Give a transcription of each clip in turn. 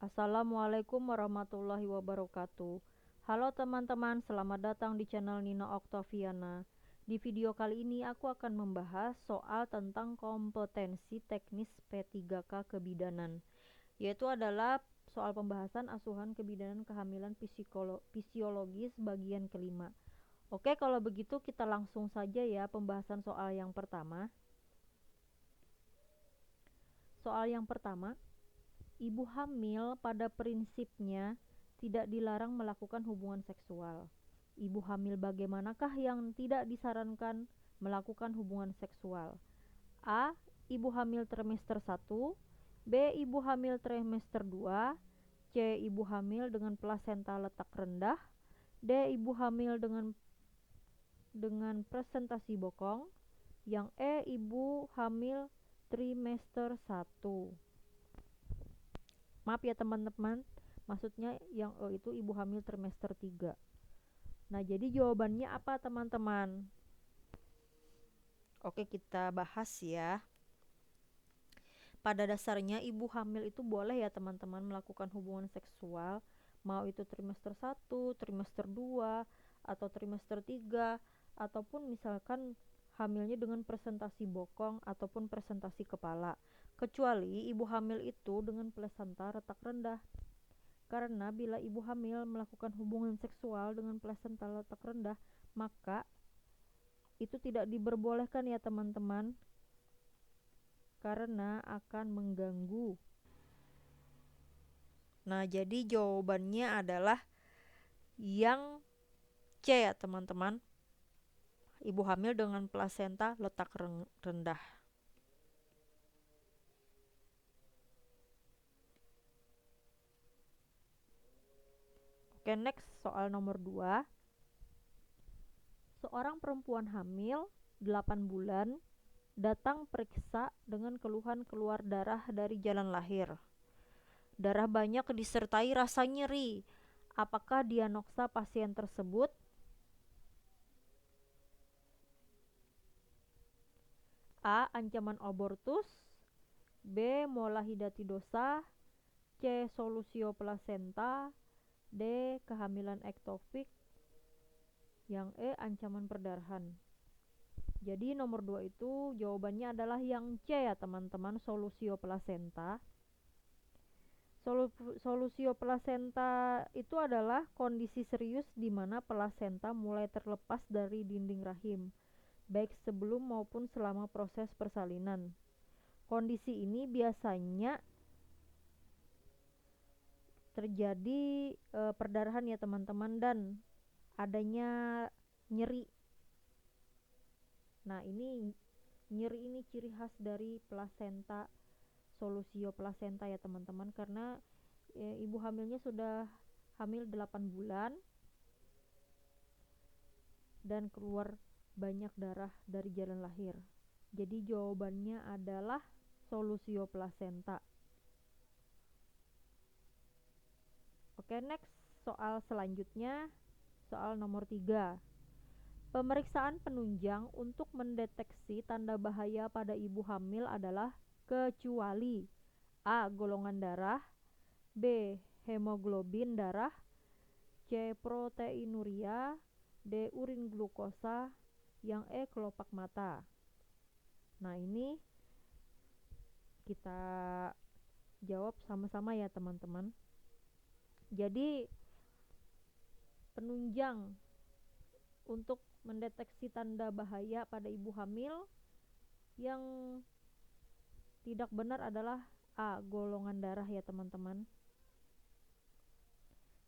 Assalamualaikum warahmatullahi wabarakatuh. Halo teman-teman, selamat datang di channel Nina Oktaviana. Di video kali ini aku akan membahas soal tentang kompetensi teknis P3K kebidanan, yaitu adalah soal pembahasan asuhan kebidanan kehamilan fisiologis bagian kelima. Oke, kalau begitu kita langsung saja ya pembahasan soal yang pertama. Soal yang pertama, ibu hamil pada prinsipnya tidak dilarang melakukan hubungan seksual. Ibu hamil bagaimanakah yang tidak disarankan melakukan hubungan seksual? A. Ibu hamil trimester 1, B. Ibu hamil trimester 2, C. Ibu hamil dengan plasenta letak rendah, D. Ibu hamil dengan presentasi bokong, yang E. Ibu hamil trimester 1. Maaf ya teman-teman, maksudnya yang E itu ibu hamil trimester 3. Nah, jadi jawabannya apa teman-teman? Oke, kita bahas ya. Pada dasarnya ibu hamil itu boleh ya teman-teman melakukan hubungan seksual, mau itu trimester 1, trimester 2, atau trimester 3, ataupun misalkan hamilnya dengan presentasi bokong ataupun presentasi kepala, kecuali ibu hamil itu dengan plasenta retak rendah. Karena bila ibu hamil melakukan hubungan seksual dengan plasenta letak rendah, maka itu tidak diperbolehkan ya teman-teman, karena akan mengganggu. Nah, jadi jawabannya adalah yang C ya teman-teman. Ibu hamil dengan plasenta letak rendah. Oke, next soal nomor 2. Seorang perempuan hamil 8 bulan datang periksa dengan keluhan keluar darah dari jalan lahir. Darah banyak disertai rasa nyeri. Apakah diagnosa pasien tersebut? A. Ancaman abortus, B. Mola hidatidosa, C. Solusio plasenta, D. Kehamilan ektopik, yang E. Ancaman perdarahan. Jadi nomor 2 itu jawabannya adalah yang C ya teman-teman, solusio plasenta. Solusio plasenta itu adalah kondisi serius di mana plasenta mulai terlepas dari dinding rahim, baik sebelum maupun selama proses persalinan. Kondisi ini biasanya terjadi perdarahan ya teman-teman, dan adanya nyeri. Nah, ini nyeri ini ciri khas dari plasenta, solusio plasenta ya teman-teman, karena ibu hamilnya sudah hamil 8 bulan dan keluar banyak darah dari jalan lahir. Jadi jawabannya adalah solusio plasenta. Oke, next soal selanjutnya, soal nomor 3. Pemeriksaan penunjang untuk mendeteksi tanda bahaya pada ibu hamil adalah kecuali A. Golongan darah, B. Hemoglobin darah, C. Proteinuria, D. Urin glukosa, yang E. Kelopak mata. Nah, ini kita jawab sama-sama ya teman-teman. Jadi penunjang untuk mendeteksi tanda bahaya pada ibu hamil yang tidak benar adalah A. Golongan darah ya teman-teman.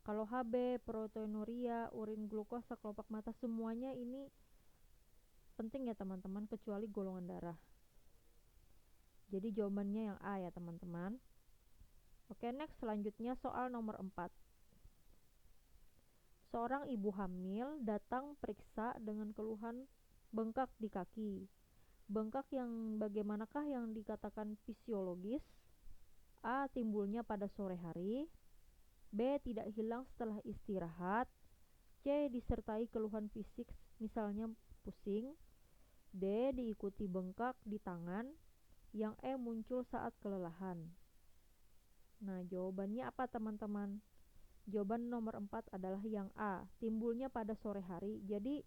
Kalau HB, proteinuria, urin glukosa, kelopak mata, semuanya ini penting ya teman-teman, kecuali golongan darah. Jadi jawabannya yang A ya teman-teman. Oke, next selanjutnya soal nomor 4. Seorang ibu hamil datang periksa dengan keluhan bengkak di kaki. Bengkak yang bagaimanakah yang dikatakan fisiologis? A. Timbulnya pada sore hari, B. Tidak hilang setelah istirahat, C. Disertai keluhan fisik misalnya pusing, D. Diikuti bengkak di tangan, yang E. Muncul saat kelelahan. Nah, jawabannya apa teman-teman? Jawaban nomor 4 adalah yang A, timbulnya pada sore hari. Jadi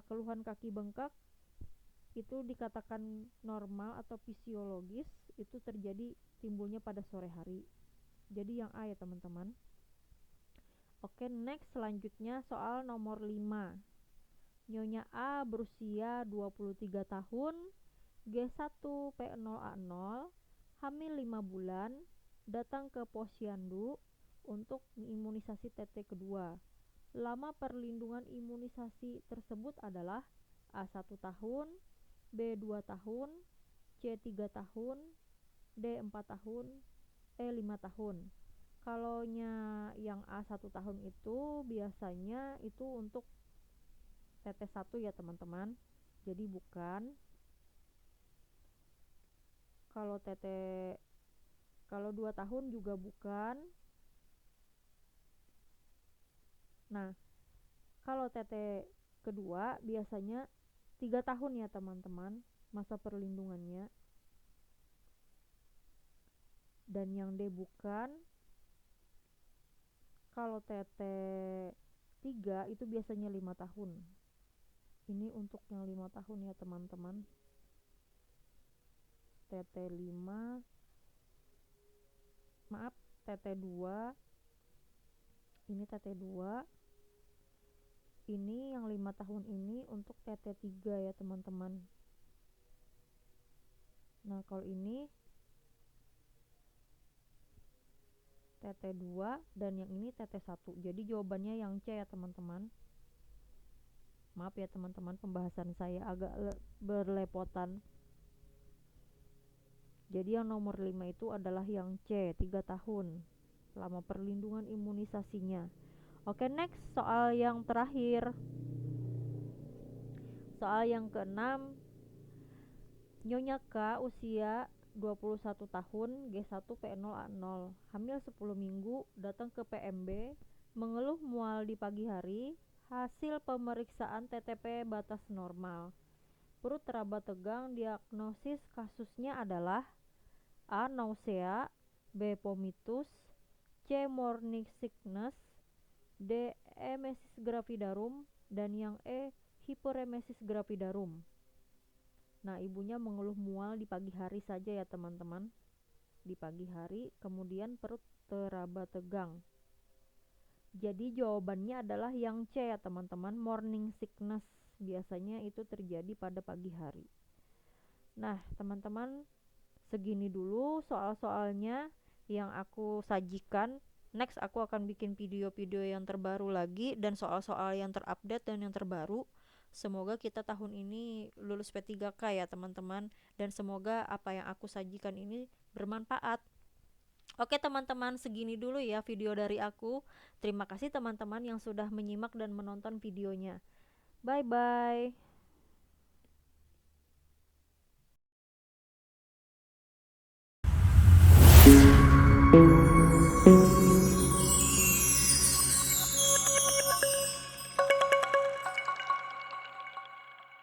keluhan kaki bengkak itu dikatakan normal atau fisiologis, itu terjadi timbulnya pada sore hari. Jadi yang A ya teman-teman. Oke, next selanjutnya soal nomor 5. Nyonya A berusia 23 tahun, G1P0A0, hamil 5 bulan, datang ke Posyandu untuk imunisasi TT kedua. Lama perlindungan imunisasi tersebut adalah A1 tahun, B2 tahun, C3 tahun, D4 tahun, E5 tahun. Kalau yang A1 tahun itu biasanya itu untuk TT1 ya teman-teman. Jadi bukan. Kalau kalau 2 tahun juga bukan. Nah, kalau TT kedua biasanya 3 tahun ya teman-teman masa perlindungannya. Dan yang D bukan. Kalau TT3 itu biasanya 5 tahun. Ini untuk yang 5 tahun ya teman-teman. TT5, maaf, TT2. Ini TT2. Ini yang 5 tahun ini untuk TT3 ya teman-teman. Nah, kalau ini TT2 dan yang ini TT1. Jadi jawabannya yang C ya teman-teman. Maaf ya teman-teman, pembahasan saya agak berlepotan. Jadi yang nomor 5 itu adalah yang C, 3 tahun. Lama perlindungan imunisasinya. Oke, next soal yang terakhir. Soal yang keenam. Nyonya K usia 21 tahun, G1P0A0, hamil 10 minggu, datang ke PMB, mengeluh mual di pagi hari, hasil pemeriksaan TTP batas normal. Perut teraba tegang, diagnosis kasusnya adalah A. Nausea, B. Vomitus, C. Morning sickness, D. Emesis gravidarum, dan yang E. Hyperemesis gravidarum. Nah, ibunya mengeluh mual di pagi hari saja ya teman-teman. Di pagi hari, kemudian perut teraba tegang. Jadi jawabannya adalah yang C ya teman-teman, morning sickness. Biasanya itu terjadi pada pagi hari. Nah, teman-teman, segini dulu soal-soalnya yang aku sajikan. Next aku akan bikin video-video yang terbaru lagi dan soal-soal yang terupdate dan yang terbaru. Semoga kita tahun ini lulus P3K ya teman-teman, dan semoga apa yang aku sajikan ini bermanfaat. Oke teman-teman, segini dulu ya video dari aku. Terima kasih teman-teman yang sudah menyimak dan menonton videonya. Bye bye.